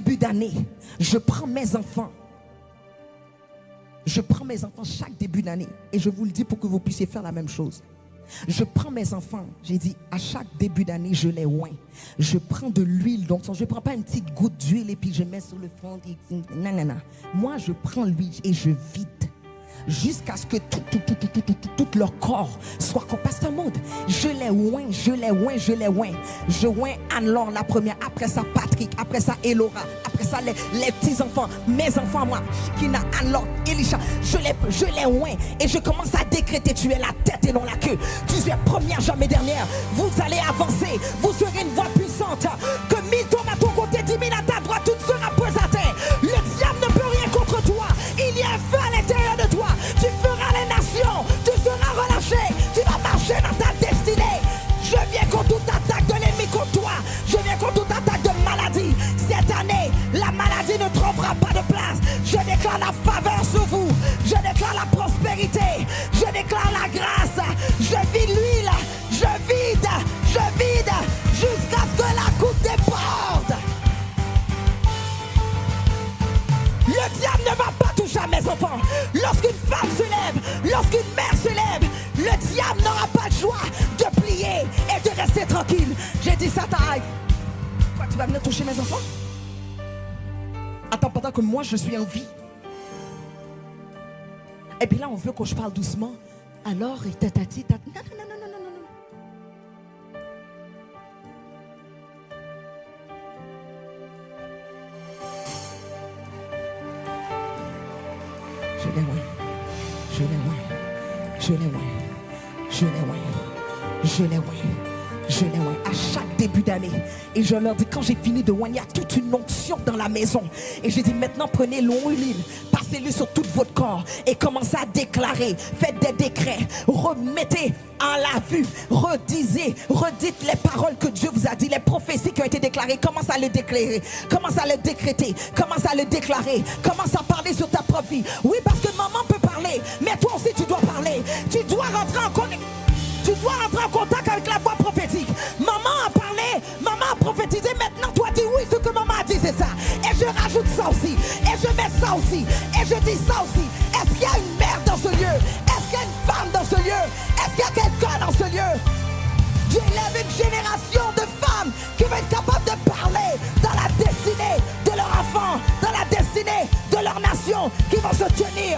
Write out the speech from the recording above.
début d'année, je prends mes enfants. Je prends mes enfants chaque début d'année. Et je vous le dis pour que vous puissiez faire la même chose. Je prends mes enfants, j'ai dit, à chaque début d'année, je les oins. Je prends de l'huile, donc je ne prends pas une petite goutte d'huile et puis je mets sur le front. Non. Moi, je prends l'huile et je vide. Jusqu'à ce que tout leur corps soit comme Pasteur Maud. Je les oins. Je oins Anne-Laure la première, après ça Patrick, après ça Elora, après ça les petits-enfants, mes enfants moi, Kina, Anne-Laure, Elisha. Je les oins et je commence à décréter, tu es la tête et non la queue. Tu es première, jamais dernière. Vous allez avancer, vous serez une voix puissante. Que 1000 tombent à ton côté, 10 000 à ta droite, tout ne sera pas à terre. Le diable ne peut rien contre toi. Il y a un feu à l'intérieur de toi. Tu feras les nations, tu seras relâché, tu vas marcher dans ta destinée. Je viens contre toute attaque de l'ennemi contre toi. Je viens contre toute attaque de maladie. Cette année, la maladie ne trouvera pas de place. Je déclare la faveur sur vous. Je déclare la prospérité. Je déclare la grâce. Je vide l'huile. Je vide jusqu'à ce que la coupe déborde. Le diable ne va pas toucher à mes enfants. Lorsqu'une femme se lève, lorsqu'une mère se lève, le diable n'aura pas de joie de plier et de rester tranquille. J'ai dit ça, t'arrête. Quoi, tu vas venir toucher mes enfants? Attends, pendant que moi je suis en vie. Et puis là, on veut que je parle doucement. Alors, tatati. Non. Je les oins à chaque début d'année. Et je leur dis, quand j'ai fini de oigner, il y a toute une onction dans la maison. Et j'ai dit, maintenant prenez l'huile, passez-le sur tout votre corps et commencez à déclarer. Faites des décrets, remettez en la vue, redites les paroles que Dieu vous a dit, les prophéties qui ont été déclarées. Commence à le déclarer, commence à le décréter, commence à le déclarer, commence à parler sur ta propre vie. Oui, parce que maman peut parler, mais toi aussi tu dois parler. Tu dois rentrer en connexion. Tu dois entrer en contact avec la voix prophétique. Maman a parlé, maman a prophétisé. Maintenant, toi dis oui, ce que maman a dit, c'est ça. Et je rajoute ça aussi. Et je mets ça aussi. Et je dis ça aussi. Est-ce qu'il y a une mère dans ce lieu? Est-ce qu'il y a une femme dans ce lieu? Est-ce qu'il y a quelqu'un dans ce lieu? Dieu élève une génération de femmes qui vont être capables de parler dans la destinée de leur enfant, dans la destinée de leur nation, qui vont se tenir